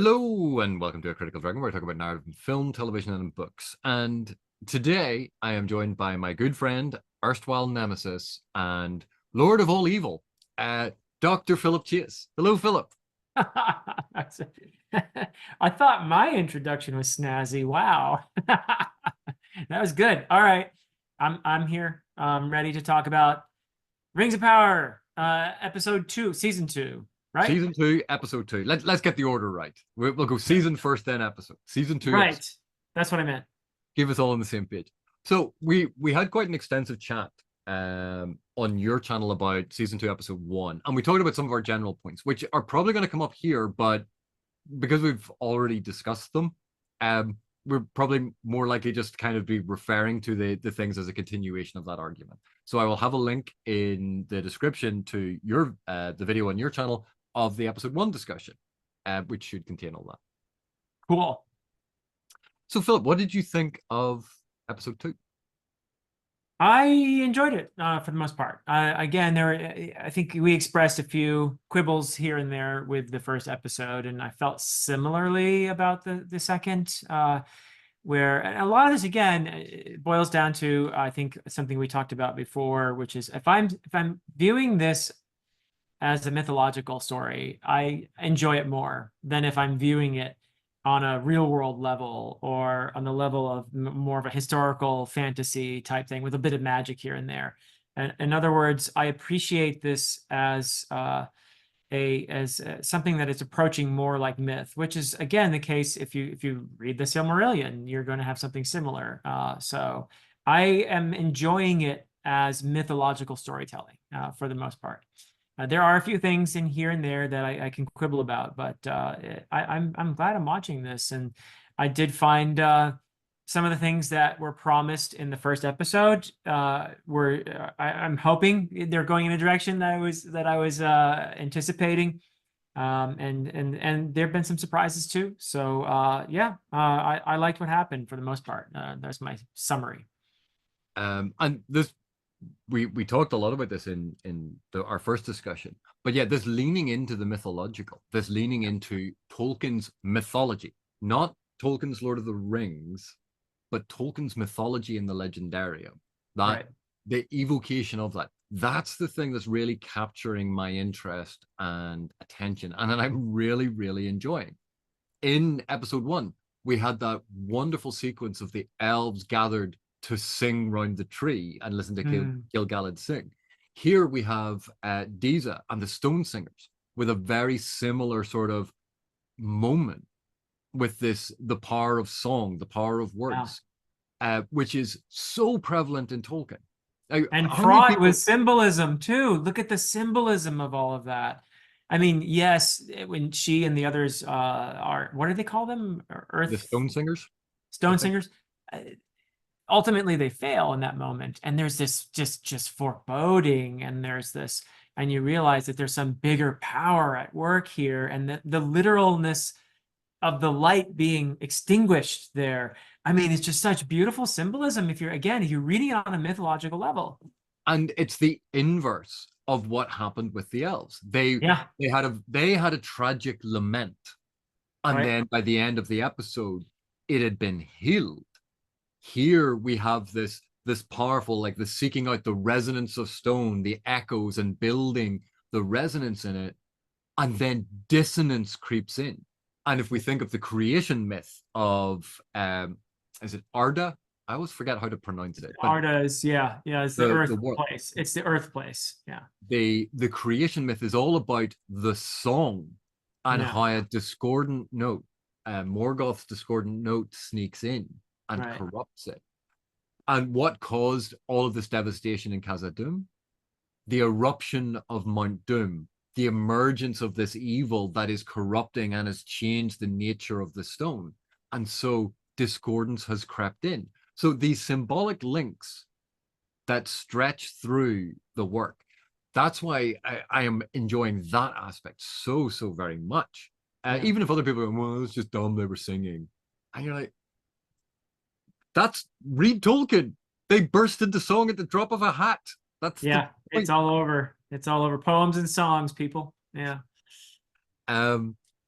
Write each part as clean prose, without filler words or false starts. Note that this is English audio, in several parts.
Hello and welcome to A Critical Dragon, where I talk about narrative in film, television, and books. And today I am joined by my good friend, erstwhile Nemesis, and Lord of all evil, Dr. Philip Chase. Hello, Philip. I thought my introduction was snazzy. Wow. That was good. All right. I'm here. I'm ready to talk about Rings of Power, episode 2, season 2, right? Season 2, episode 2. Let's get the order right. We'll go season first, then episode. Season 2, episode. Right. That's what I meant. Give us all on the same page. So we had quite an extensive chat on your channel about season 2, episode 1, and we talked about some of our general points, which are probably going to come up here, but because we've already discussed them, we're probably more likely just kind of be referring to the things as a continuation of that argument. So I will have a link in the description to your the video on your channel of the episode 1 discussion, which should contain all that. Cool. So Philip, what did you think of episode 2? I enjoyed it for the most part. Again, I think we expressed a few quibbles here and there with the first episode, and I felt similarly about the second, where a lot of this again it boils down to, I think, something we talked about before, which is if I'm viewing this as a mythological story, I enjoy it more than if I'm viewing it on a real world level or on the level of more of a historical fantasy type thing with a bit of magic here and there. And in other words, I appreciate this as something that is approaching more like myth, which is again the case if you read the Silmarillion, you're going to have something similar. So I am enjoying it as mythological storytelling for the most part. There are a few things in here and there that I can quibble about, but I'm glad I'm watching this, and I did find some of the things that were promised in the first episode I'm hoping they're going in a direction that I was anticipating, and there have been some surprises too. So yeah, I liked what happened for the most part. That's my summary. And this we talked a lot about this in our first discussion, but yeah, this leaning into the mythological, this leaning into Tolkien's mythology, not Tolkien's Lord of the Rings, but Tolkien's mythology in the Legendarium, that Right. the evocation of that's the thing that's really capturing my interest and attention, and then I'm really enjoying. In episode 1, we had that wonderful sequence of the elves gathered to sing round the tree and listen to Gil-galad sing. Here we have Disa and the Stone Singers with a very similar sort of moment with the power of song, the power of words, which is so prevalent in Tolkien. And fraught with symbolism too. Look at the symbolism of all of that. I mean, yes, when she and the others are, what do they call them? The Stone Singers? Stone Singers. Ultimately they fail in that moment, and there's this just foreboding, and there's this, and you realize that there's some bigger power at work here, and the literalness of the light being extinguished there. I mean, it's just such beautiful symbolism if you're reading it on a mythological level. And it's the inverse of what happened with the elves. They had a tragic lament, and then by the end of the episode it had been healed. Here we have this powerful, like the seeking out the resonance of stone, the echoes, and building the resonance in it, and then dissonance creeps in. And if we think of the creation myth of is it Arda? I always forget how to pronounce it. Arda is it's the earth place. It's the earth place. Yeah. The creation myth is all about the song and how a discordant note, Morgoth's discordant note, sneaks in and corrupts it. And what caused all of this devastation in Khazad-dûm? The eruption of Mount Doom, the emergence of this evil that is corrupting and has changed the nature of the stone. And so discordance has crept in. So these symbolic links that stretch through the work, that's why I am enjoying that aspect so very much. Even if other people are, well, it's just dumb, they were singing. And you're like, read Tolkien. They burst into song at the drop of a hat. It's all over. It's all over. Poems and songs, people. Yeah.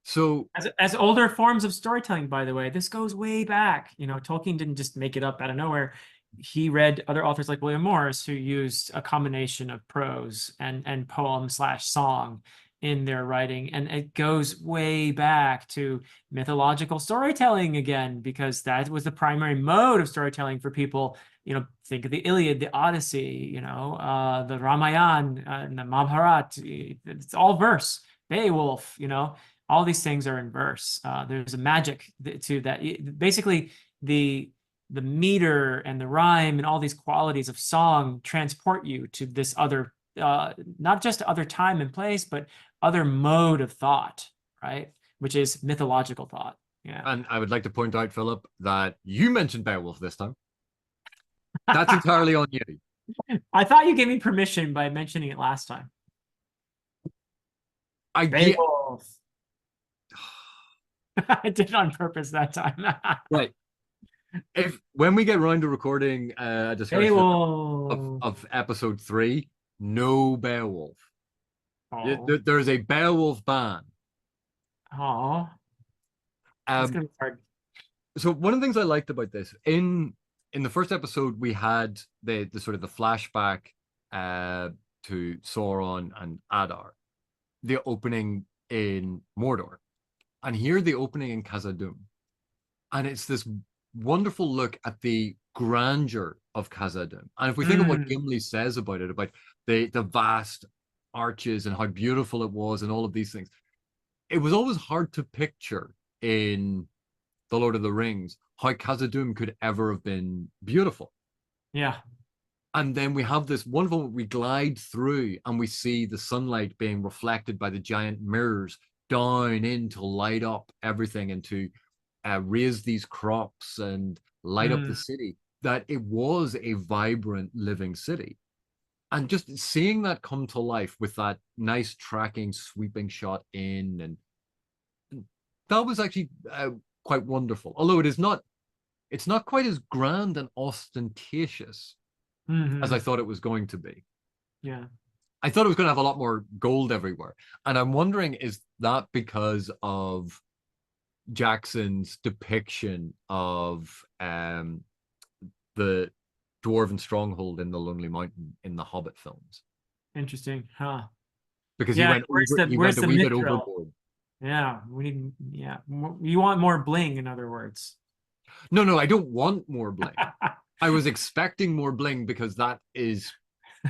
So As older forms of storytelling, by the way, this goes way back. You know, Tolkien didn't just make it up out of nowhere. He read other authors like William Morris, who used a combination of prose and poem slash song in their writing. And it goes way back to mythological storytelling again, because that was the primary mode of storytelling for people. You know, think of the Iliad, the Odyssey, you know, the Ramayana, and the Mahabharata. It's all verse. Beowulf, you know, all these things are in verse. There's a magic to that. Basically, the meter and the rhyme and all these qualities of song transport you to this other, not just other time and place, but other mode of thought, right? Which is mythological thought. Yeah. and I would like to point out, Philip, that you mentioned Beowulf this time. That's entirely on you. I thought you gave me permission by mentioning it last time. I get Beowulf. I did it on purpose that time. right. If when we get around to recording a discussion of episode 3, no Beowulf. Oh. There's a Beowulf ban. Oh. That's gonna be hard. So one of the things I liked about this in the first episode, we had the sort of the flashback to Sauron and Adar, the opening in Mordor, and here the opening in Khazad-dûm, and it's this wonderful look at the grandeur of Khazad-dûm. And if we think of what Gimli says about it, about the vast arches and how beautiful it was and all of these things, it was always hard to picture in The Lord of the Rings how Khazad-dûm could ever have been beautiful. Yeah. And then we have this wonderful, we glide through and we see the sunlight being reflected by the giant mirrors down in to light up everything and to raise these crops and light up the city, that it was a vibrant living city. And just seeing that come to life with that nice tracking sweeping shot in, and that was actually quite wonderful. Although it's not quite as grand and ostentatious as I thought it was going to be. Yeah. I thought it was going to have a lot more gold everywhere. And I'm wondering, is that because of Jackson's depiction of the dwarven stronghold in the Lonely Mountain in the Hobbit films? Interesting, huh? Because Yeah, he went a wee bit overboard. Yeah, you want more bling, in other words. No, I don't want more bling. I was expecting more bling because that is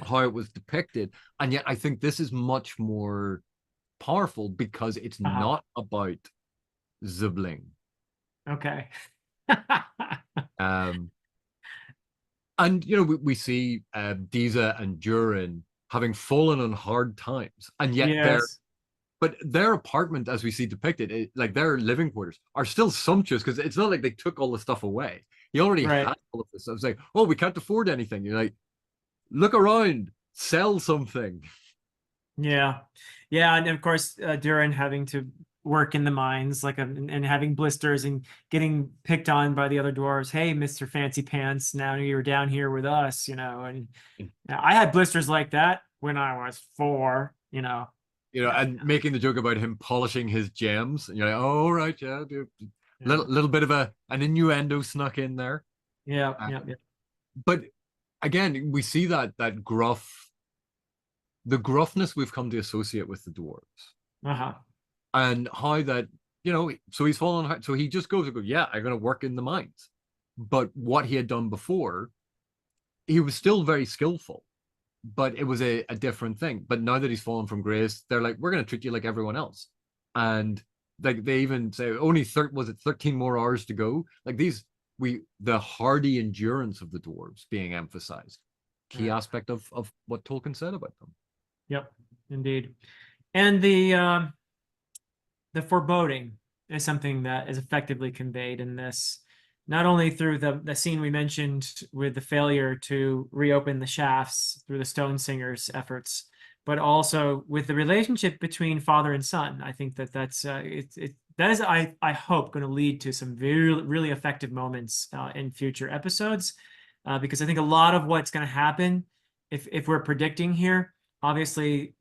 how it was depicted. And yet I think this is much more powerful because it's not about the bling. Okay. And you know, we see Disa and Durin having fallen on hard times, and yet their apartment, as we see depicted, like their living quarters, are still sumptuous because it's not like they took all the stuff away. He already had all of this stuff. It's like, oh, we can't afford anything. You're like, look around, sell something. Yeah, and of course, Durin having to work in the mines, like, and having blisters and getting picked on by the other dwarves. Hey, Mr. Fancy Pants, now you're down here with us, you know. And I had blisters like that when I was 4, you know. And making the joke about him polishing his gems, and you're like, oh, right, little bit of an innuendo snuck in there. Yeah. But again, we see that the gruffness we've come to associate with the dwarves. And how that, so he's fallen hard. So he just goes, yeah, I'm going to work in the mines. But what he had done before, he was still very skillful, but it was a different thing. But now that he's fallen from grace, they're like, we're going to treat you like everyone else. And like they even say, only 13 more hours to go? Like the hardy endurance of the dwarves being emphasized. Key aspect of what Tolkien said about them. Yep, indeed. And the foreboding is something that is effectively conveyed in this, not only through the scene we mentioned with the failure to reopen the shafts through the Stone Singers' efforts, but also with the relationship between father and son. I think that that is, I hope, going to lead to some very, really effective moments in future episodes, because I think a lot of what's going to happen, if we're predicting here, obviously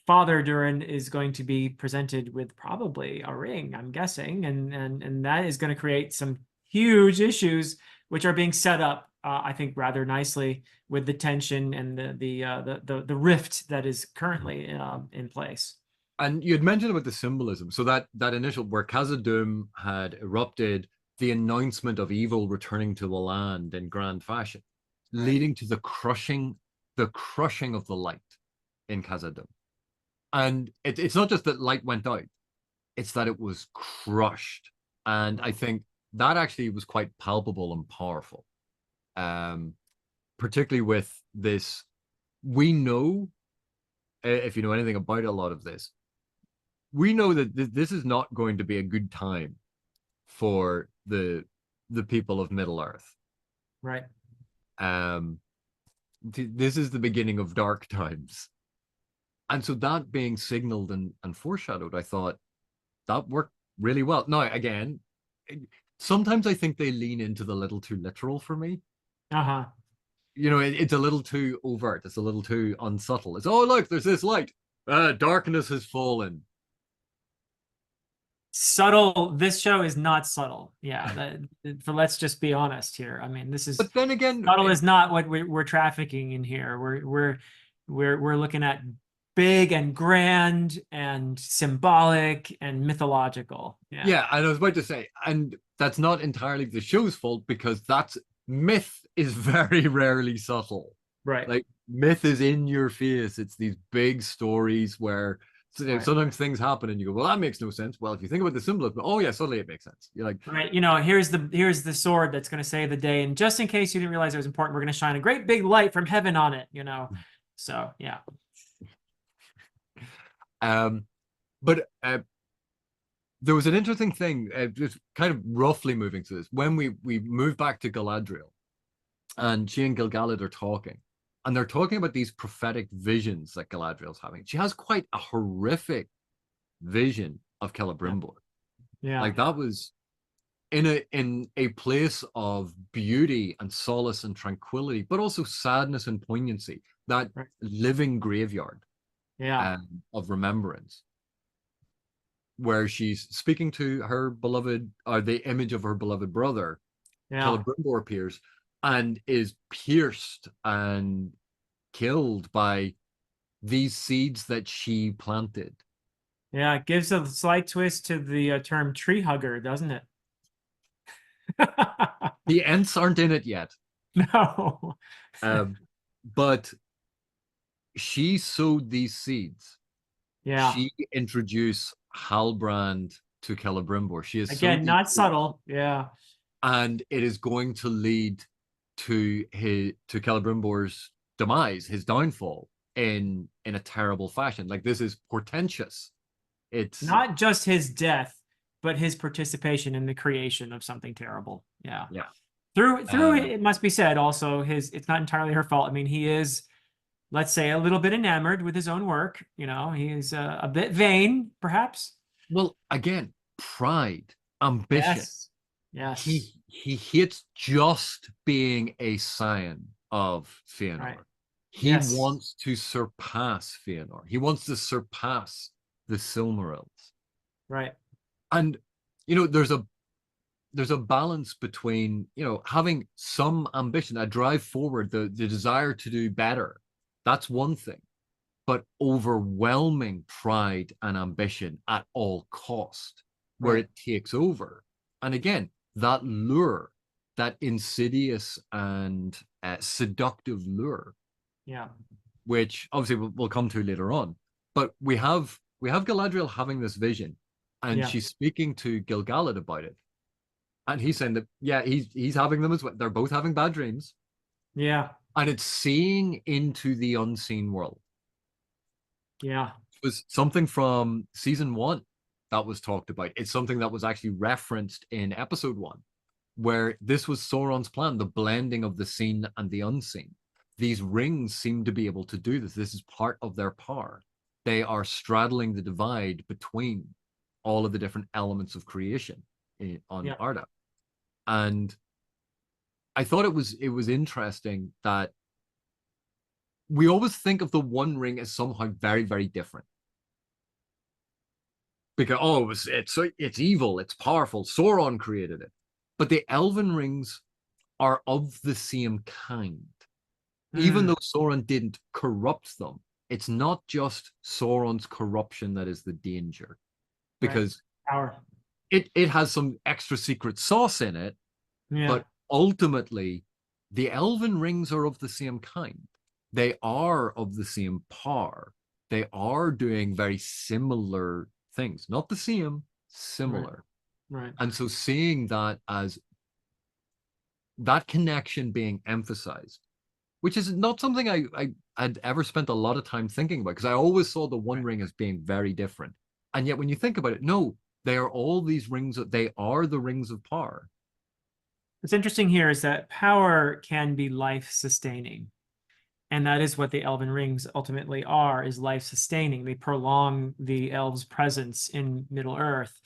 Father Durin is going to be presented with probably a ring, I'm guessing, and that is going to create some huge issues, which are being set up, I think, rather nicely with the tension and the rift that is currently in place. And you had mentioned about the symbolism. So that initial where Khazad-dûm had erupted, the announcement of evil returning to the land in grand fashion, Right. leading to the crushing of the light in Khazad-dûm. And it's not just that light went out, it's that it was crushed. And I think that actually was quite palpable and powerful. Particularly with this, we know, if you know anything about a lot of this, we know that this is not going to be a good time for the people of Middle Earth. Right. This is the beginning of dark times. And so that being signaled and foreshadowed, I thought that worked really well. Now, again, sometimes I think they lean into the little too literal for me. Uh-huh. You know, it's a little too overt. It's a little too unsubtle. It's, oh, look, there's this light. Darkness has fallen. Subtle. This show is not subtle. Yeah. Let's just be honest here. I mean, this is. But then again, subtle is not what we're trafficking in here. We're looking at big and grand and symbolic and mythological. Yeah. Yeah, and I was about to say, and that's not entirely the show's fault, because that's myth is very rarely subtle. Right. Like, myth is in your face. It's these big stories where sometimes things happen and you go, well, that makes no sense. Well, if you think about the symbolism, oh yeah, suddenly it makes sense. You're like, right, here's the sword that's going to save the day, and just in case you didn't realize it was important, we're going to shine a great big light from heaven on it. So yeah. But there was an interesting thing, just kind of roughly moving to this, when we move back to Galadriel, and she and Gil-galad are talking, and they're talking about these prophetic visions that Galadriel's having. She has quite a horrific vision of Celebrimbor. Yeah. Like, that was in a place of beauty and solace and tranquility, but also sadness and poignancy. That living graveyard, of remembrance, where she's speaking to her beloved, or the image of her beloved brother. Celebrimbor appears and is pierced and killed by these seeds that she planted. Yeah, it gives a slight twist to the term tree hugger, doesn't it? The Ents aren't in it yet. No. But she sowed these seeds. Yeah. She introduced Halbrand to Celebrimbor. She is, again, not subtle. Yeah. And it is going to lead to Celebrimbor's demise, his downfall, in a terrible fashion. Like, this is portentous. It's not just his death, but his participation in the creation of something terrible. Yeah. Yeah. Through it must be said also, it's not entirely her fault. I mean, he is, let's say, a little bit enamored with his own work. He's a bit vain, perhaps. Well, again, pride, ambition. Yes. He hates just being a scion of Fëanor. Right. He wants to surpass Fëanor. He wants to surpass the Silmarils. Right. And there's a balance between having some ambition, a drive forward, the desire to do better. That's one thing. But overwhelming pride and ambition at all cost, where it takes over. And again, that lure, that insidious and seductive lure, which obviously we'll come to later on. But we have Galadriel having this vision, and she's speaking to Gil-galad about it, and he's saying that he's having them as well. They're both having bad dreams. Yeah. And it's seeing into the unseen world. Yeah. It was something from season 1 that was talked about. It's something that was actually referenced in episode 1, where this was Sauron's plan, the blending of the seen and the unseen. These rings seem to be able to do this. This is part of their power. They are straddling the divide between all of the different elements of creation on Arda. And I thought it was interesting that we always think of the One Ring as somehow very, very different. Because it's evil, it's powerful. Sauron created it, but the Elven rings are of the same kind. Even though Sauron didn't corrupt them, it's not just Sauron's corruption that is the danger, because power. It has some extra secret sauce in it, but ultimately, the Elven rings are of the same kind. They are of the same power. They are doing very similar things, not the same, similar. Right. And so seeing that as that connection being emphasized, which is not something I had ever spent a lot of time thinking about, because I always saw the One Ring as being very different. And yet when you think about it, no, they are all these rings, they are the rings of power. What's interesting here is that power can be life-sustaining. And that is what the Elven rings ultimately are, is life-sustaining. They prolong the elves' presence in Middle-earth.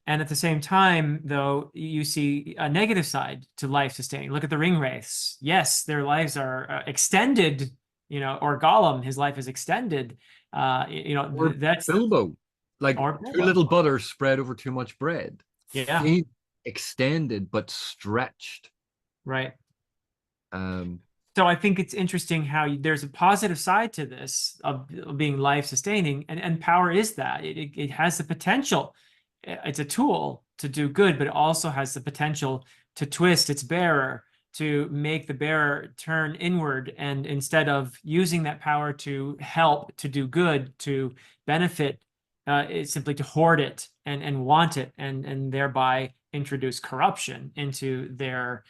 And at the same time, though, you see a negative side to life-sustaining. Look at the ring wraiths. Yes, their lives are extended, or Gollum, his life is extended. Or that's Bilbo, like too little butter spread over too much bread. Yeah. Extended but stretched. Right. So I think it's interesting how there's a positive side to this of being life-sustaining, and power is that. It has the potential. It's a tool to do good, but it also has the potential to twist its bearer, to make the bearer turn inward, and instead of using that power to help, to do good, to benefit, it's simply to hoard it and want it, and thereby introduce corruption into their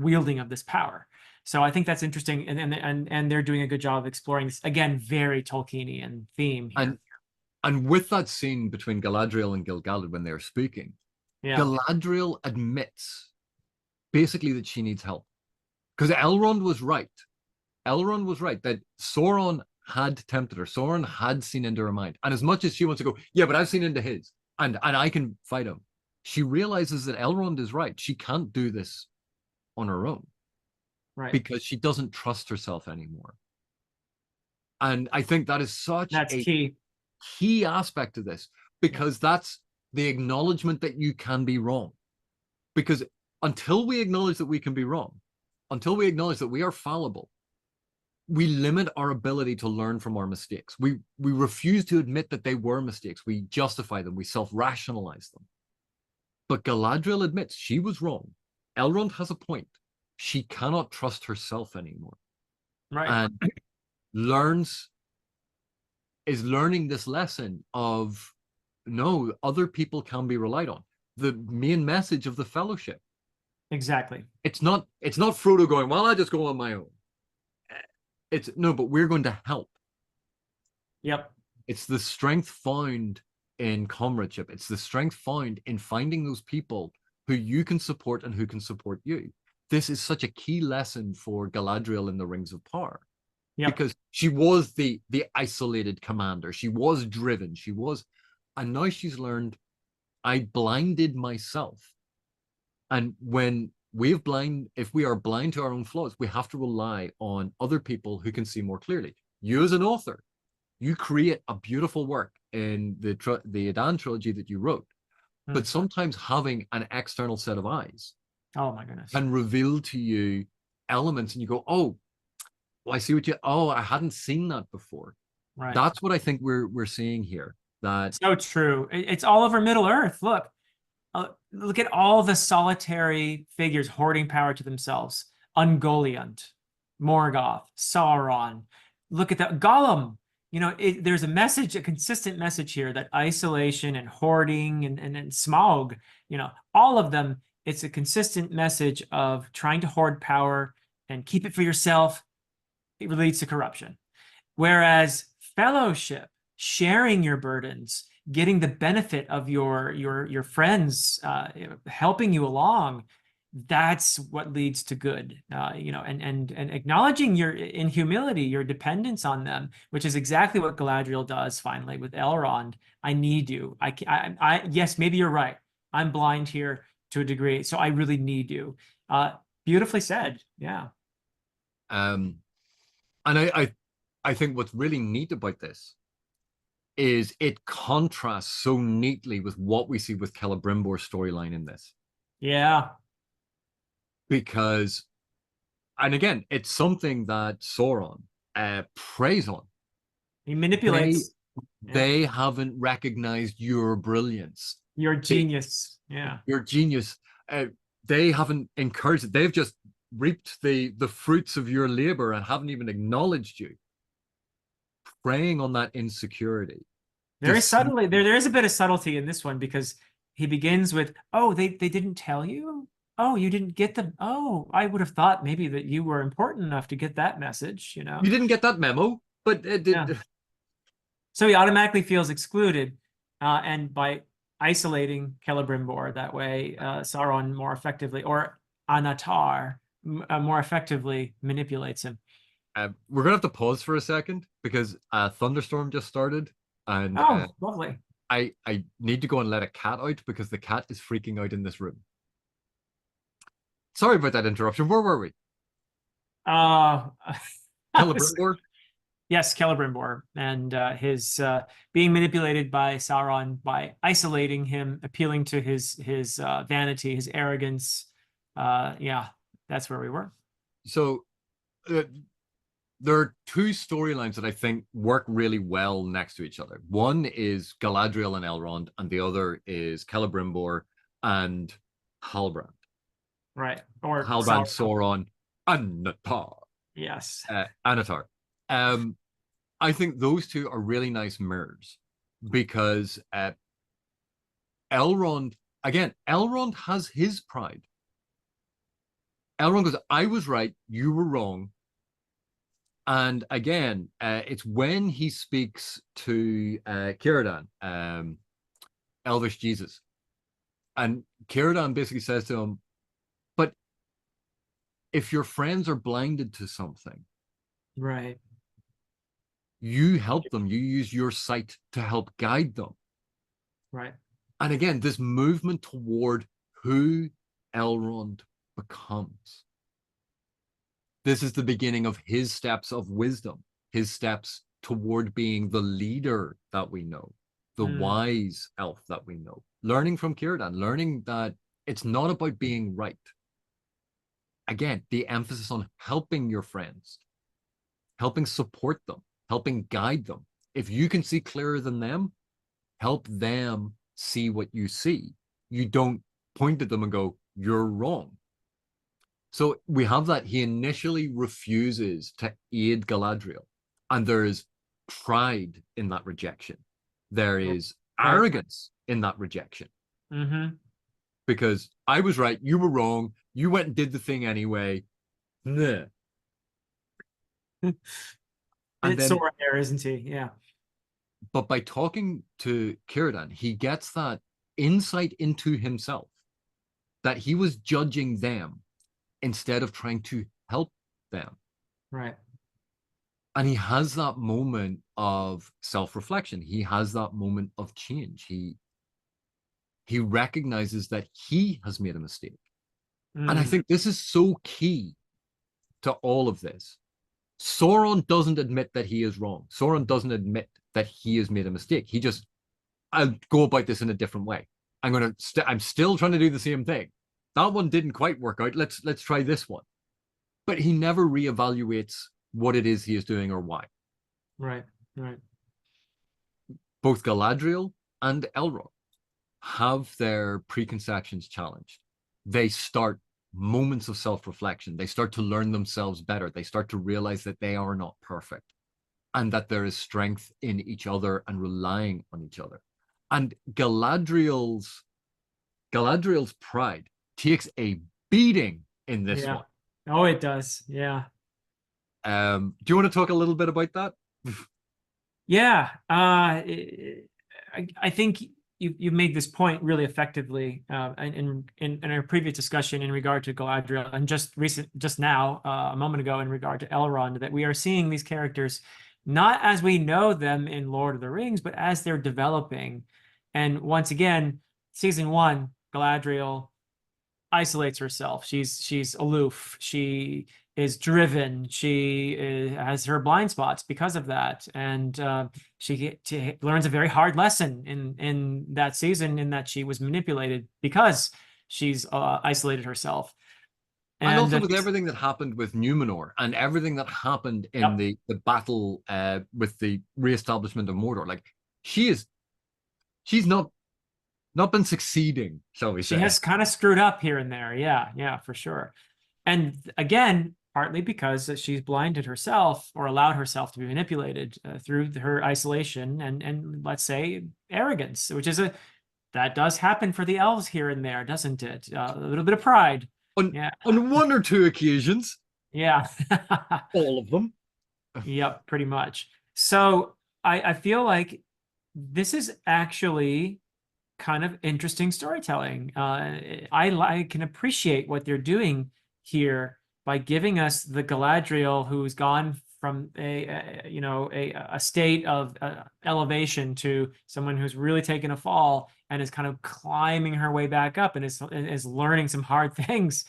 wielding of this power. So I think that's interesting, and they're doing a good job of exploring this, again, very Tolkienian theme here. And with that scene between Galadriel and Gil-galad when they're speaking, Galadriel admits basically that she needs help. Because Elrond was right. Elrond was right that Sauron had tempted her. Sauron had seen into her mind. And as much as she wants to go, yeah, but I've seen into his, and I can fight him, she realizes that Elrond is right. She can't do this on her own. Right. Because she doesn't trust herself anymore. And I think that is such a key aspect of this, because that's the acknowledgement that you can be wrong. Because until we acknowledge that we can be wrong, until we acknowledge that we are fallible, we limit our ability to learn from our mistakes. We refuse to admit that they were mistakes. We justify them. We self-rationalize them. But Galadriel admits she was wrong. Elrond has a point. She cannot trust herself anymore. Right. And is learning this lesson of, no, other people can be relied on. The main message of the Fellowship. Exactly. It's not Frodo going, well, I just go on my own. It's no, but we're going to help. Yep. It's the strength found in comradeship. It's the strength found in finding those people who you can support and who can support you. This is such a key lesson for Galadriel in the Rings of Power. Because she was the isolated commander. She was driven. And now she's learned, I blinded myself. And if we are blind to our own flaws, we have to rely on other people who can see more clearly. You as an author, you create a beautiful work in the Adan trilogy that you wrote, but sometimes having an external set of eyes, oh my goodness, can reveal to you elements, and you go, oh, well, I see I hadn't seen that before. Right. That's what I think we're seeing here. That's so true. It's all over Middle-earth. Look at all the solitary figures hoarding power to themselves. Ungoliant, Morgoth, Sauron. Look at that. Gollum. There's a consistent message here that isolation and hoarding and Smaug, all of them, it's a consistent message of trying to hoard power and keep it for yourself. It leads to corruption. Whereas fellowship, sharing your burdens, getting the benefit of your friends, helping you along, that's what leads to good. And acknowledging in humility your dependence on them, which is exactly what Galadriel does finally with Elrond. I need you. Yes, maybe you're right. I'm blind here to a degree, so I really need you. Beautifully said. Yeah. And I I think what's really neat about this is it contrasts so neatly with what we see with Celebrimbor's storyline in this. Yeah. Because, and again, it's something that Sauron preys on. He manipulates. They haven't recognized your brilliance, your genius. Yeah. your genius. They haven't encouraged it. They've just reaped the fruits of your labor and haven't even acknowledged you. Preying on that insecurity. Very subtly. There is a bit of subtlety in this one because he begins with, "Oh, they didn't tell you? Oh, you didn't get them. Oh, I would have thought maybe that you were important enough to get that message, you know." You didn't get that memo, but it did. Yeah. So he automatically feels excluded, and by isolating Celebrimbor that way, Sauron more effectively, or Anatar more effectively manipulates him. We're gonna have to pause for a second because a thunderstorm just started, and lovely. I need to go and let a cat out because the cat is freaking out in this room. Sorry about that interruption. Where were we? Celebrimbor? Yes, Celebrimbor, and his being manipulated by Sauron by isolating him, appealing to his vanity, his arrogance. Yeah, that's where we were. So there are two storylines that I think work really well next to each other. One is Galadriel and Elrond, and the other is Celebrimbor and Halbrand. Right. Or Halbrand, Sauron, Anatar. Yes. Anatar. I think those two are really nice mirrors because Elrond has his pride. Elrond goes, I was right, you were wrong. And again, it's when he speaks to Círdan, Elvish Jesus. And Círdan basically says to him, but if your friends are blinded to something, right, you help them, you use your sight to help guide them. Right. And again, this movement toward who Elrond becomes. This is the beginning of his steps of wisdom, his steps toward being the leader that we know, the wise elf that we know. Learning from Círdan, learning that it's not about being right. Again, the emphasis on helping your friends, helping support them, helping guide them. If you can see clearer than them, help them see what you see. You don't point at them and go, you're wrong. So we have that he initially refuses to aid Galadriel, and there is pride in that rejection. There is arrogance in that rejection. Because I was right, you were wrong, you went and did the thing anyway. Nah. It's Sauron there, isn't he? Yeah. But by talking to Círdan, he gets that insight into himself, that he was judging them instead of trying to help them. Right. And he has that moment of self-reflection. He has that moment of change. He recognizes that he has made a mistake. And I think this is so key to all of this. Sauron doesn't admit that he is wrong. Sauron doesn't admit that he has made a mistake. He just, I'll go about this in a different way. I'm still trying to do the same thing. That one didn't quite work out. Let's try this one. But he never reevaluates what it is he is doing or why. Right. Both Galadriel and Elrond have their preconceptions challenged. They start moments of self-reflection. They start to learn themselves better. They start to realize that they are not perfect and that there is strength in each other and relying on each other. And Galadriel's pride takes a beating in this one. Oh, it does. Yeah. Do you want to talk a little bit about that? Yeah. I think you made this point really effectively in our previous discussion in regard to Galadriel, and just now a moment ago in regard to Elrond, that we are seeing these characters not as we know them in Lord of the Rings, but as they're developing. And once again, season 1, Galadriel isolates herself. She's aloof. She is driven. She has her blind spots because of that, and she learns a very hard lesson in that season, in that she was manipulated because she's isolated herself. And And also with everything that happened with Numenor and everything that happened in yep. the battle with the reestablishment of Mordor, like she's not been succeeding, shall we She say. has kind of screwed up here and there. Yeah, yeah, for sure. And again, partly because she's blinded herself or allowed herself to be manipulated through her isolation and let's say arrogance, which is that does happen for the elves here and there, doesn't it? A little bit of pride. Yeah. On one or two occasions, Yeah. all of them. Yep, pretty much. So I feel like this is actually kind of interesting storytelling. I can appreciate what they're doing here by giving us the Galadriel who's gone from a state of elevation to someone who's really taken a fall and is kind of climbing her way back up and is learning some hard things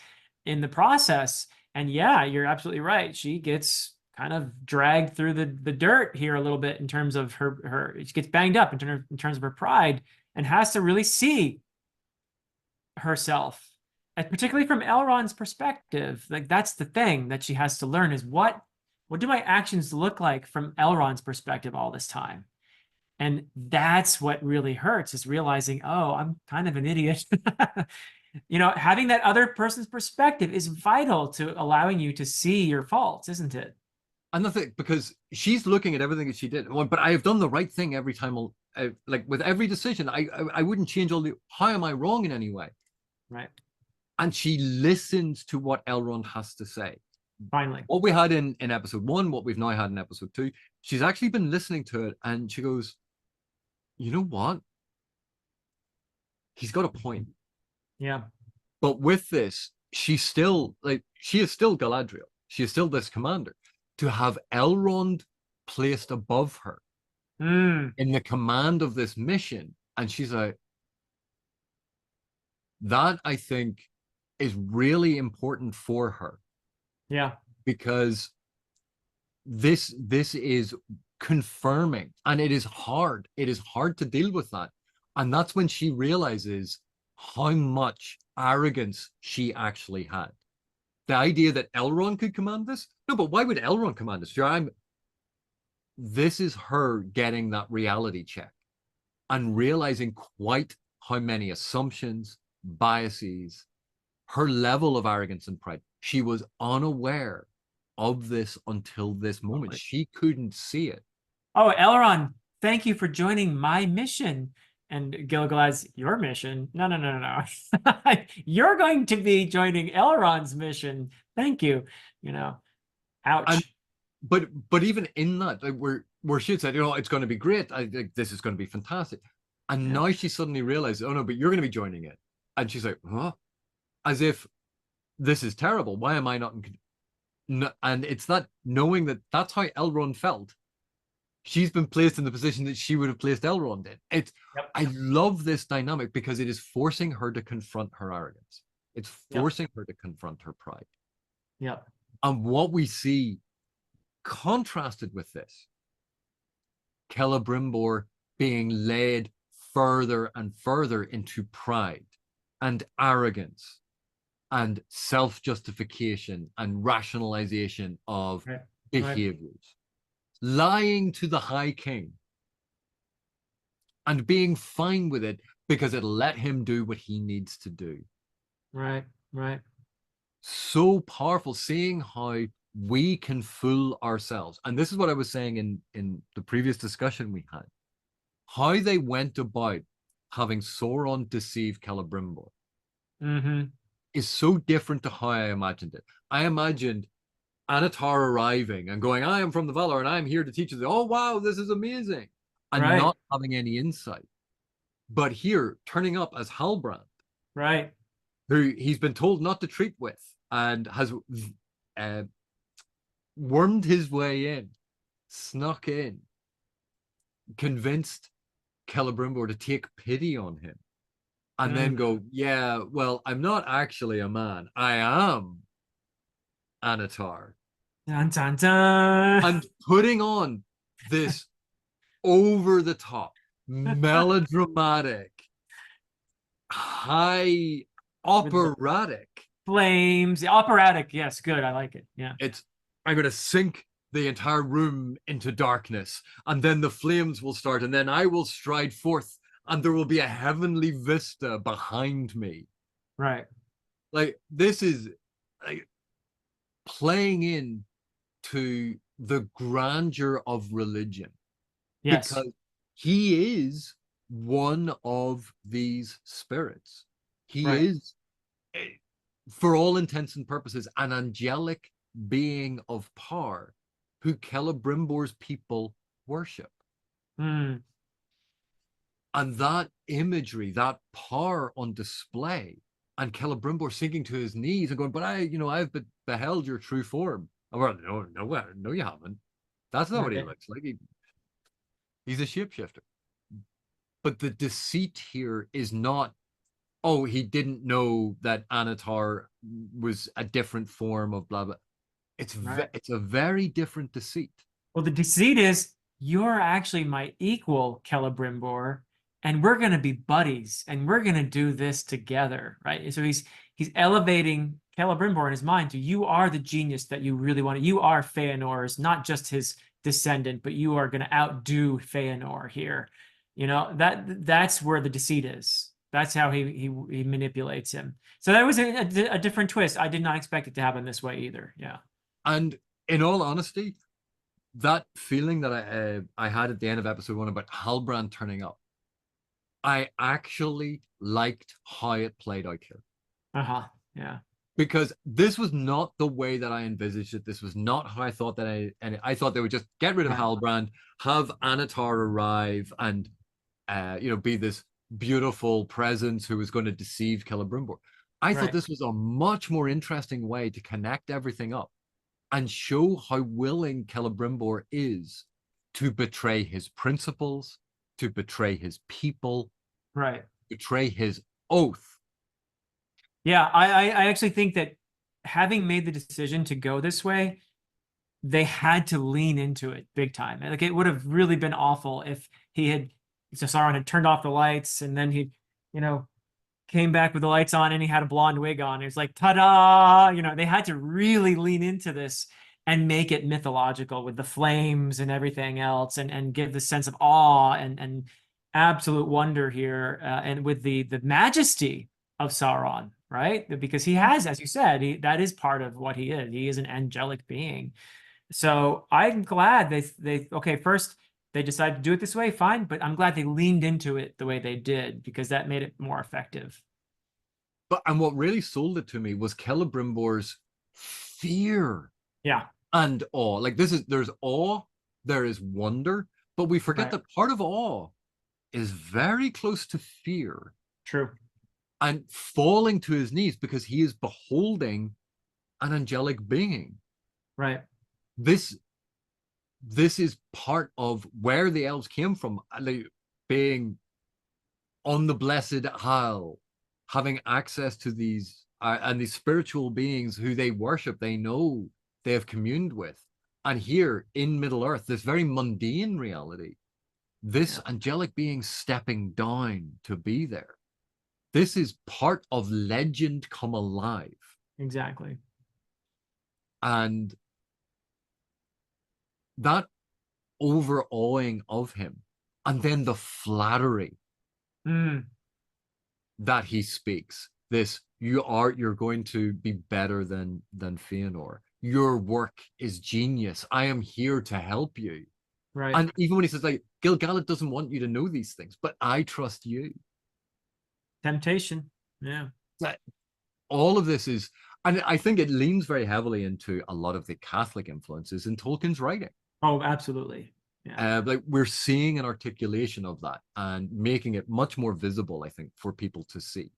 in the process. And yeah, you're absolutely right. She gets kind of dragged through the dirt here a little bit in terms of her she gets banged up in terms of her pride, and has to really see herself, and particularly from Elrond's perspective. Like that's the thing that she has to learn is what do my actions look like from Elrond's perspective all this time? And that's what really hurts, is realizing, oh, I'm kind of an idiot. Having that other person's perspective is vital to allowing you to see your faults, isn't it? And that's it, because she's looking at everything that she did. But I have done the right thing every time. Like with every decision, I wouldn't change all the. How am I wrong in any way? Right. And she listens to what Elrond has to say. Finally. What we had in episode 1, what we've now had in episode 2, she's actually been listening to it, and she goes, you know what? He's got a point. Yeah. But with this, she is still Galadriel. She is still this commander. To have Elrond placed above her in the command of this mission, and she's like, that I think is really important for her. Yeah. Because this is confirming, and it is hard. It is hard to deal with that. And that's when she realizes how much arrogance she actually had. The idea that Elrond could command this? No, but why would Elrond command this? This is her getting that reality check and realizing quite how many assumptions, biases, her level of arrogance and pride. She was unaware of this until this moment. She couldn't see it. Oh, Elrond, thank you for joining my mission. And Gilgalad's, your mission? No. You're going to be joining Elrond's mission. Thank you. Ouch. And, but even in that, like where she had said, it's going to be great. I think this is going to be fantastic. And now she suddenly realizes, oh no, but you're going to be joining it. And she's like, huh? As if this is terrible. Why am I not in? And it's that knowing that that's how Elrond felt. She's been placed in the position that she would have placed Elrond in. I love this dynamic because it is forcing her to confront her arrogance. It's forcing her to confront her pride. Yeah. And what we see contrasted with this, Celebrimbor being led further and further into pride and arrogance and self-justification and rationalization of behaviors. Lying to the High King and being fine with it because it'll let him do what he needs to do. Right. So powerful, seeing how we can fool ourselves. And this is what I was saying in the previous discussion we had. How they went about having Sauron deceive Celebrimbor is so different to how I imagined it. I imagined Anatar arriving and going, I am from the Valar and I'm here to teach you. Oh, wow, this is amazing. And not having any insight. But here, turning up as Halbrand. Right. Who he's been told not to treat with and has wormed his way in, snuck in, convinced Celebrimbor to take pity on him. And then go, yeah, well, I'm not actually a man. I am Anatar Dun, dun, dun. and putting on this over the top, melodramatic, high With the operatic. flames, the operatic. Yes, good. I like it. Yeah. It's I'm gonna sink the entire room into darkness, and then the flames will start, and then I will stride forth, and there will be a heavenly vista behind me. Right. Like this is like playing in to the grandeur of religion Yes. because he is one of these spirits. He Right. is, for all intents and purposes, an angelic being of power who Celebrimbor's people worship. Mm. And that imagery, that power on display, and Celebrimbor sinking to his knees and going, "But I've beheld your true form." And we're like, no, you haven't. That's not what he Right. looks like. He's a shapeshifter. But the deceit here is not, oh, he didn't know that Anatar was a different form of blah blah. Right. It's a very different deceit. Well, the deceit is you're actually my equal, Celebrimbor, and we're going to be buddies, and we're going to do this together, right? So he's elevating Celebrimbor in his mind to you are the genius that you really want. You are Feanor's, not just his descendant, but you are going to outdo Feanor here. That's where the deceit is. That's how he manipulates him. So that was a different twist. I did not expect it to happen this way either. Yeah. And in all honesty, that feeling that I had at the end of episode 1 about Halbrand turning up, I actually liked how it played out here. Uh-huh. Yeah. Because this was not the way that I envisaged it. This was not how I thought that I thought they would just get rid of Right. Halbrand, have Anatar arrive, and be this beautiful presence who was going to deceive Celebrimbor. I thought Right. this was a much more interesting way to connect everything up and show how willing Celebrimbor is to betray his principles, to betray his people, Right. betray his oath. Yeah, I actually think that having made the decision to go this way, they had to lean into it big time. Like it would have really been awful if Sauron had turned off the lights and then he, you know, came back with the lights on and he had a blonde wig on. It was like, ta-da! They had to really lean into this and make it mythological with the flames and everything else, and give the sense of awe and absolute wonder here, and with the majesty of Sauron, right? Because he has, as you said, that is part of what he is. He is an angelic being. So I'm glad okay, first they decided to do it this way, fine, but I'm glad they leaned into it the way they did because that made it more effective. And what really sold it to me was Celebrimbor's fear Yeah. and awe. Like there's awe, there is wonder, but we forget Right. that part of awe is very close to fear. True. And falling to his knees because he is beholding an angelic being. Right. This is part of where the elves came from, like being on the blessed isle, having access to these and these spiritual beings who they worship, they know they have communed with. And here in Middle Earth, this very mundane reality, this angelic being stepping down to be there. This is part of legend come alive. Exactly. And that overawing of him, and then the flattery that he speaks. This, you're going to be better than Feanor. Your work is genius. I am here to help you. Right. And even when he says like Gil-galad doesn't want you to know these things, but I trust you. Temptation. Yeah. That all of this is, and I think it leans very heavily into a lot of the Catholic influences in Tolkien's writing. Oh, absolutely. Yeah. Like we're seeing an articulation of that and making it much more visible, I think, for people to see.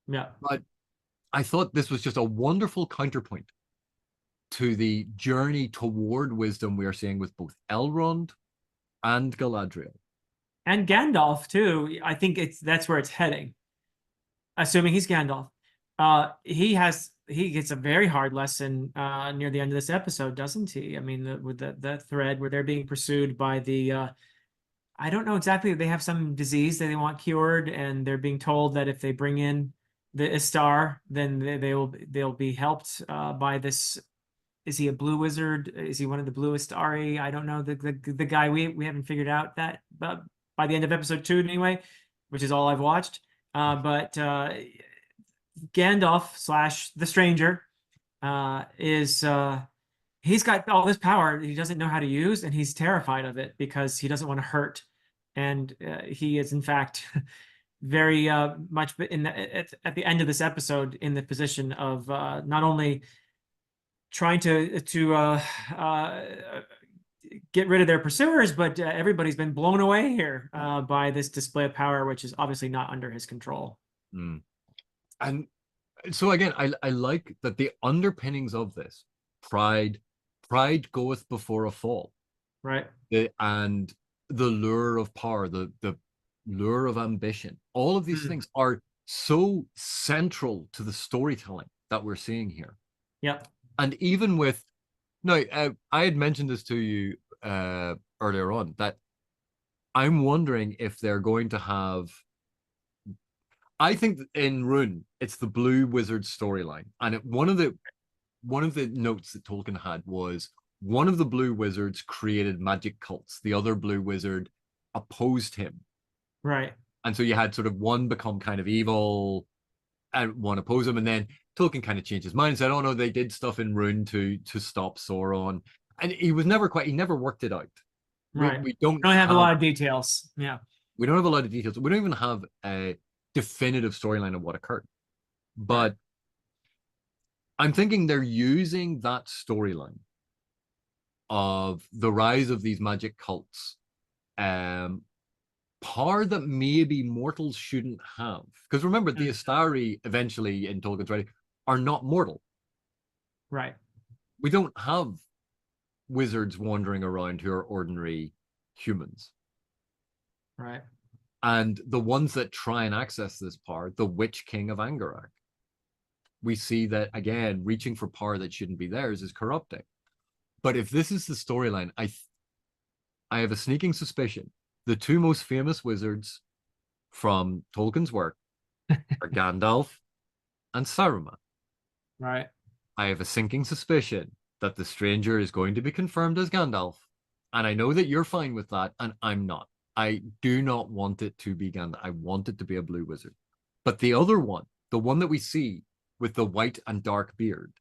Yeah. But I thought this was just a wonderful counterpoint to the journey toward wisdom we are seeing with both Elrond and Galadriel. And Gandalf too. I think that's where it's heading. Assuming he's Gandalf. He gets a very hard lesson near the end of this episode, doesn't he? I mean, with the thread where they're being pursued by the I don't know exactly. They have some disease that they want cured, and they're being told that if they bring in the Istar, then they'll be helped by this. Is he a blue wizard? Is he one of the blue Istari? I don't know. The guy we haven't figured out that, but by the end of episode 2 anyway, which is all I've watched. But Gandalf slash the Stranger is he's got all this power he doesn't know how to use, and he's terrified of it because he doesn't want to hurt. And he is, in fact, very much at the end of this episode in the position of not only trying to get rid of their pursuers, but everybody's been blown away here by this display of power, which is obviously not under his control. And so again, I like that the underpinnings of this pride goeth before a fall, right? And the lure of power, the lure of ambition, all of these things are so central to the storytelling that we're seeing here. Yep. And even with I had mentioned this to you earlier on, that I'm wondering if they're going to have, I think in Rune it's the Blue Wizard storyline, and one of the notes that Tolkien had was one of the Blue Wizards created magic cults. The other Blue Wizard opposed him. Right. And so you had sort of one become kind of evil and one oppose him. And then Tolkien kind of changed his mind and said, oh no, they did stuff in Rune to stop Sauron. And he never worked it out. Right. We don't have a lot of details. Yeah. We don't have a lot of details. We don't even have a definitive storyline of what occurred. But I'm thinking they're using that storyline of the rise of these magic cults, power that maybe mortals shouldn't have. Because remember, the Istari eventually in Tolkien's writing are not mortal. Right. We don't have wizards wandering around who are ordinary humans. Right. And the ones that try and access this power, the Witch King of Angarak, we see that, again, reaching for power that shouldn't be theirs is corrupting. But if this is the storyline, I have a sneaking suspicion the two most famous wizards from Tolkien's work are Gandalf and Saruman. Right. I have a sinking suspicion that the Stranger is going to be confirmed as Gandalf. And I know that you're fine with that, and I'm not. I do not want it to be Gandalf. I want it to be a blue wizard. But the other one, the one that we see with the white and dark beard,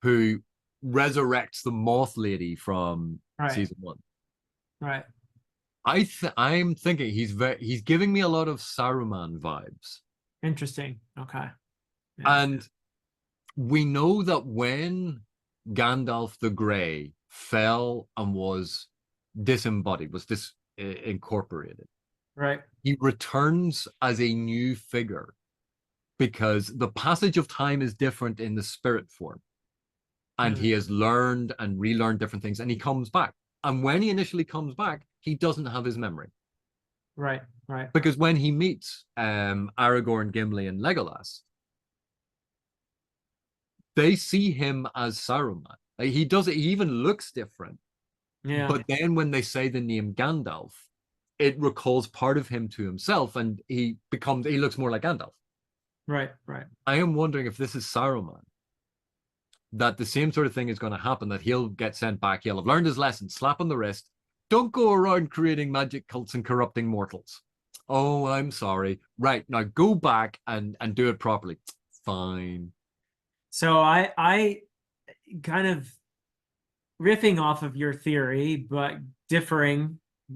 who resurrects the Moth Lady from season 1. Right. I'm thinking he's giving me a lot of Saruman vibes. Interesting. Okay. Yeah. And we know that when Gandalf the Grey fell and was disembodied, was incorporated, right, he returns as a new figure because the passage of time is different in the spirit form. And he has learned and relearned different things, and he comes back. And when he initially comes back, he doesn't have his memory. Right. Because when he meets Aragorn, Gimli, and Legolas, they see him as Saruman. He even looks different. Yeah. But then when they say the name Gandalf, it recalls part of him to himself, and he looks more like Gandalf. Right. I am wondering if this is Saruman, that the same sort of thing is going to happen, that he'll get sent back. He'll have learned his lesson, slap on the wrist. Don't go around creating magic cults and corrupting mortals. Oh, I'm sorry. Right, now go back and do it properly. Fine. So I kind of riffing off of your theory, but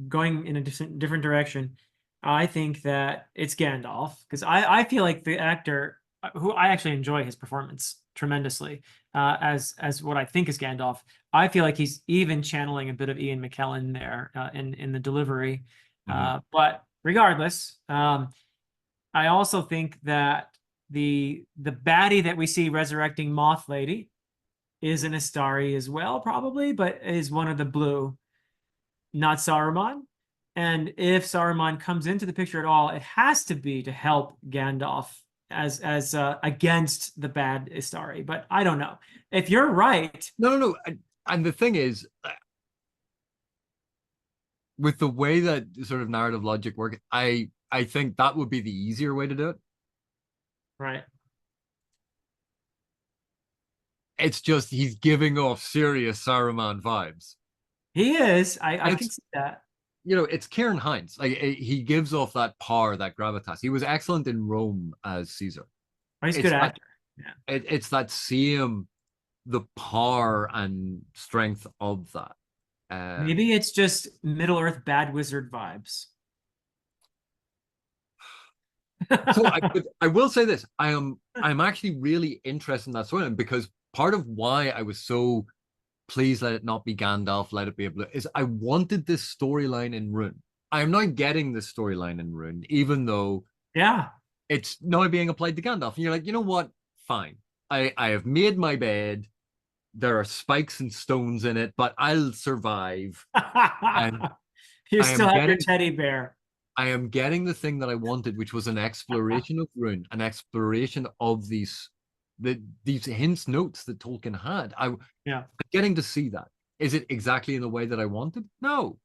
going in a different direction. I think that it's Gandalf, because I feel like the actor, who I actually enjoy his performance tremendously, as what I think is Gandalf. I feel like he's even channeling a bit of Ian McKellen there in the delivery. But regardless, I also think that the baddie that we see resurrecting Moth Lady is an Astari as well, probably, but is one of the blue, not Saruman. And if Saruman comes into the picture at all, it has to be to help Gandalf as against the bad Istari, but I don't know. If you're right, no. And the thing is, with the way that sort of narrative logic works, I think that would be the easier way to do it. right? It's just he's giving off serious Saruman vibes. He is. I And can see that. it's Kieran Hines. Like he gives off that power, that gravitas. He was excellent in Rome as Caesar. Oh, he's a good It's that actor. Yeah. it's that same the power and strength of that. Maybe it's just Middle Earth bad wizard vibes. So I will say this: I'm actually really interested in that storyline because part of why I was so pleased let it not be Gandalf, let it be a blue is I wanted this storyline in Rune. I am not getting this storyline in Rune, even though Yeah. it's now being applied to Gandalf. And you're like, you know what? Fine. I have made my bed. There are spikes and stones in it, but I'll survive. And You I still am have your getting teddy bear. I am getting the thing that I wanted, which was an exploration of Rune, an exploration of these hints, notes that Tolkien had. I'm Yeah. getting to see that. Is it exactly in the way that I wanted? No.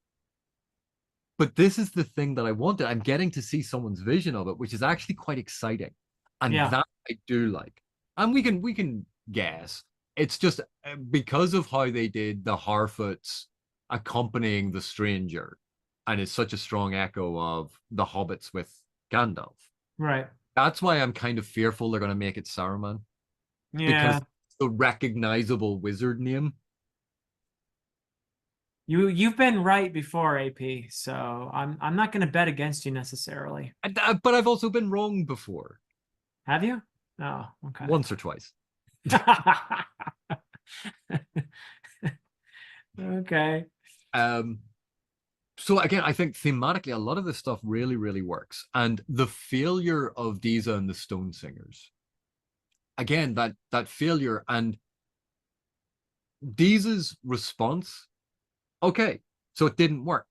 But this is the thing that I wanted. I'm getting to see someone's vision of it, which is actually quite exciting. And Yeah. that I do like. And we can guess. It's just because of how they did the Harfoots accompanying the stranger, and it's such a strong echo of the hobbits with Gandalf. Right. That's why I'm kind of fearful they're going to make it Saruman because Yeah. it's the recognizable wizard name. You've been right before, AP, so I'm not going to bet against you necessarily. But I've also been wrong before, Have you? Oh, okay. once or twice. Okay. So again, I think thematically, a lot of this stuff really, really works. And the failure of Disa and the Stone Singers, again, that failure and Disa's response. Okay, so it didn't work.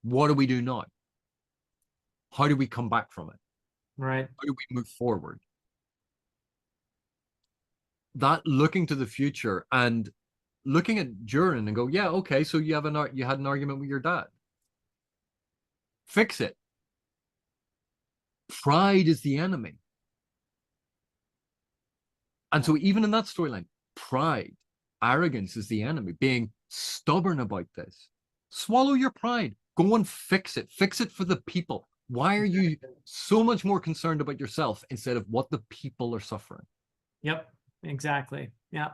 What do we do now? How do we come back from it? Right. How do we move forward? That looking to the future and looking at Durin and go, yeah, okay, so you had an argument with your dad. Fix it. Pride is the enemy. And so even in that storyline, pride, arrogance is the enemy, being stubborn about this. Swallow your pride. Go and fix it. Fix it for the people. Why are you so much more concerned about yourself instead of what the people are suffering? Yep, exactly. Yeah.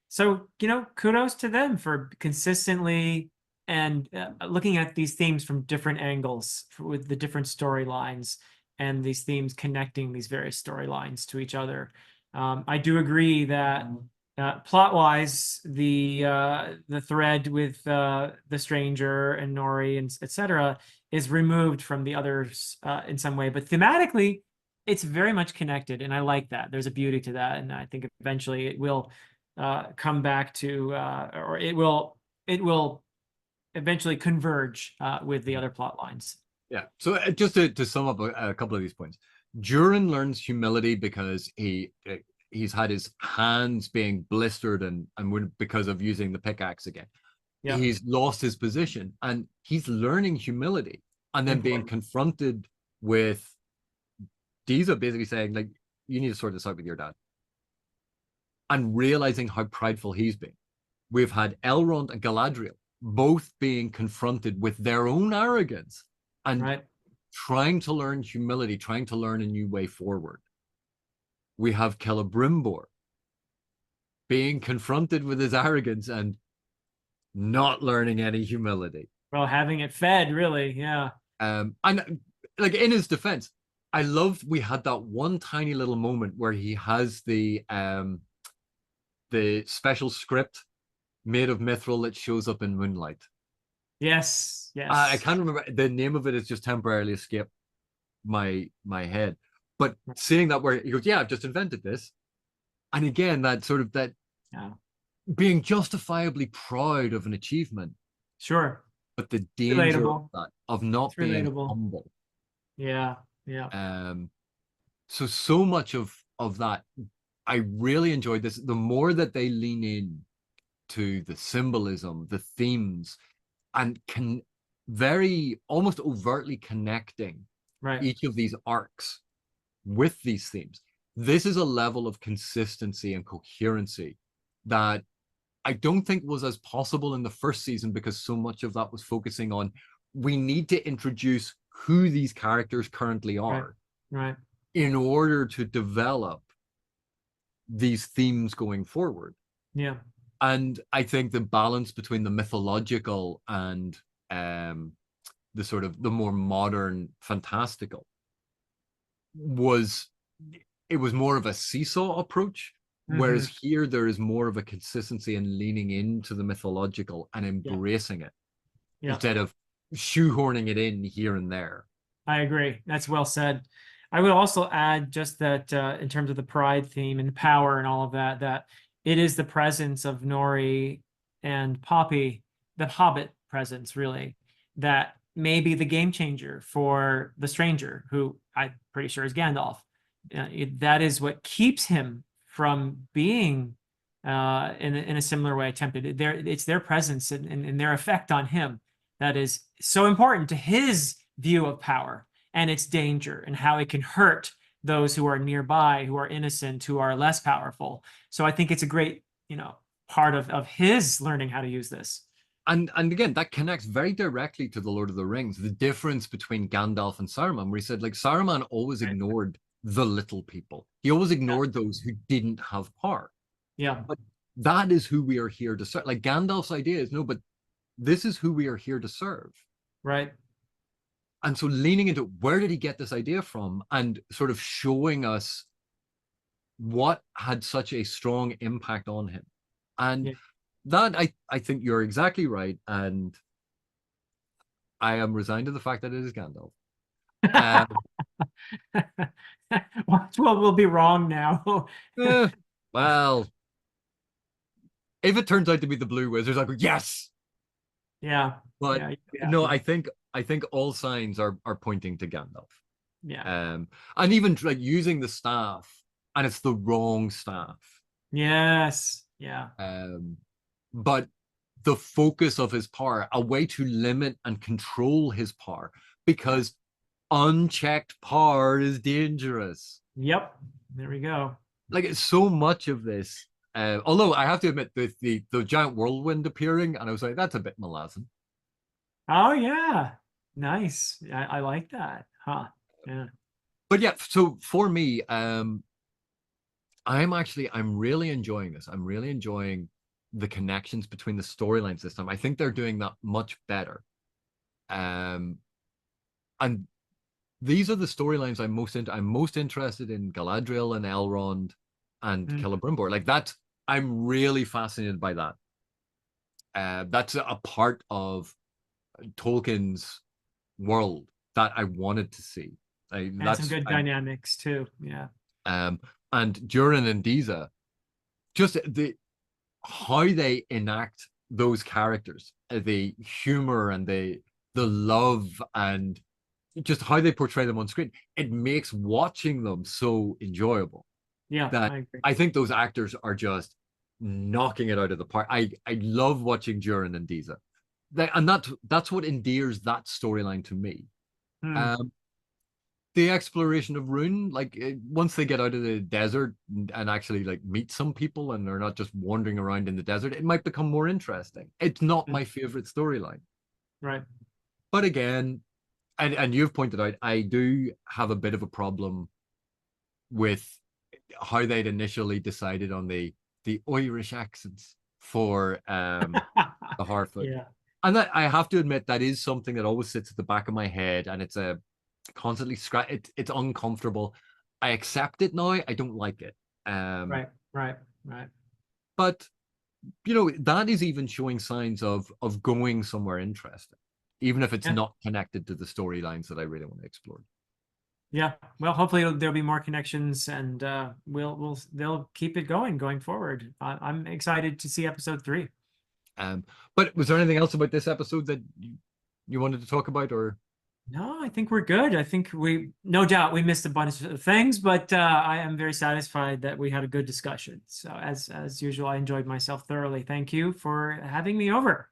So, kudos to them for consistently and looking at these themes from different angles with the different storylines and these themes connecting these various storylines to each other. I do agree that plot-wise, the thread with the stranger and Nori and etc. is removed from the others in some way, but thematically, it's very much connected, and I like that. There's a beauty to that, and I think eventually it will come back to, or it will eventually converge with the other plot lines. Yeah. So just to sum up a couple of these points, Durin learns humility because he's had his hands being blistered and because of using the pickaxe again. Yeah. He's lost his position and he's learning humility and then being confronted with Disa basically saying, like, you need to sort this out with your dad. And realizing how prideful he's been. We've had Elrond and Galadriel both being confronted with their own arrogance and trying to learn humility, trying to learn a new way forward. We have Celebrimbor being confronted with his arrogance and not learning any humility. Well, having it fed, really, yeah. And like in his defense, I loved we had that one tiny little moment where he has the special script made of mithril that shows up in Moonlight. Yes, yes. I can't remember the name of it. It's just temporarily escaped my head. But seeing that where he goes, yeah, I've just invented this, and again that sort of being justifiably proud of an achievement. Sure. But the danger of that, of not being humble. Yeah, yeah. so much of that, I really enjoyed this. The more that they lean in to the symbolism, the themes, and can very almost overtly connecting Right. each of these arcs with these themes. This is a level of consistency and coherency that I don't think was as possible in the first season, because so much of that was focusing on, we need to introduce who these characters currently Right. are Right. in order to develop these themes going forward. Yeah. And I think the balance between the mythological and the sort of the more modern fantastical was, it was more of a seesaw approach, whereas here there is more of a consistency and leaning into the mythological and Yeah. embracing it Yeah. instead of shoehorning it in here and there. I agree. That's well said. I would also add just that in terms of the pride theme and power and all of that, that it is the presence of Nori and Poppy, the Hobbit presence, really, that may be the game changer for the stranger, who I'm pretty sure is Gandalf. That is what keeps him from being in a similar way tempted. It's their presence and their effect on him that is so important to his view of power and its danger and how it can hurt those who are nearby, who are innocent, who are less powerful. So I think it's a great, part of his learning how to use this. And again, that connects very directly to the Lord of the Rings, the difference between Gandalf and Saruman, where he said, like, Saruman always Right. ignored the little people. He always ignored those who didn't have power. Yeah. But that is who we are here to serve. Like, Gandalf's idea is, no, but this is who we are here to serve. Right. And so leaning into where did he get this idea from, and sort of showing us what had such a strong impact on him. And Yeah. that, I think you're exactly right. And I am resigned to the fact that it is Gandalf. Well, we'll be wrong now. Well, if it turns out to be the Blue Wizards, I go, yes. Yeah. But Yeah. no, I think all signs are pointing to Gandalf. Yeah. And even like using the staff, and it's the wrong staff. Yes. Yeah. But the focus of his power, a way to limit and control his power, because unchecked power is dangerous. Yep. There we go. Like, it's so much of this. Although I have to admit, the giant whirlwind appearing, and I was like, that's a bit malazan. Oh yeah. Nice. I like that. Huh. Yeah. But yeah, so for me, I'm really enjoying this. I'm really enjoying the connections between the storylines this time. I think they're doing that much better. And these are the storylines I'm most interested in: Galadriel and Elrond and Celebrimbor. Like that, I'm really fascinated by that. That's a part of Tolkien's world that I wanted to see. And some good dynamics too. Yeah. And Durin and Diza, just how they enact those characters, the humor and the love, and just how they portray them on screen, it makes watching them so enjoyable. Yeah, that I agree. I think those actors are just knocking it out of the park. I love watching Durin and Diza. And that's what endears that storyline to me. The exploration of Rune, like once they get out of the desert and actually like meet some people, and they're not just wandering around in the desert, it might become more interesting. It's not my favorite storyline. Right. But again, and you've pointed out, I do have a bit of a problem with how they'd initially decided on the Irish accents for the Harfoot. Yeah. And that, I have to admit, that is something that always sits at the back of my head, and it's a constantly it's uncomfortable. I accept it now. I don't like it. Right. But that is even showing signs of going somewhere interesting, even if it's not connected to the storylines that I really want to explore. Yeah. Well, hopefully there'll be more connections, and they'll keep it going forward. I'm excited to see episode 3. But was there anything else about this episode that you wanted to talk about, or? No, I think we're good. I think no doubt we missed a bunch of things, but I am very satisfied that we had a good discussion. So as usual, I enjoyed myself thoroughly. Thank you for having me over.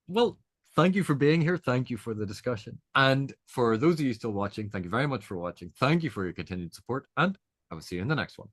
Well, thank you for being here. Thank you for the discussion. And for those of you still watching, thank you very much for watching. Thank you for your continued support, and I will see you in the next one.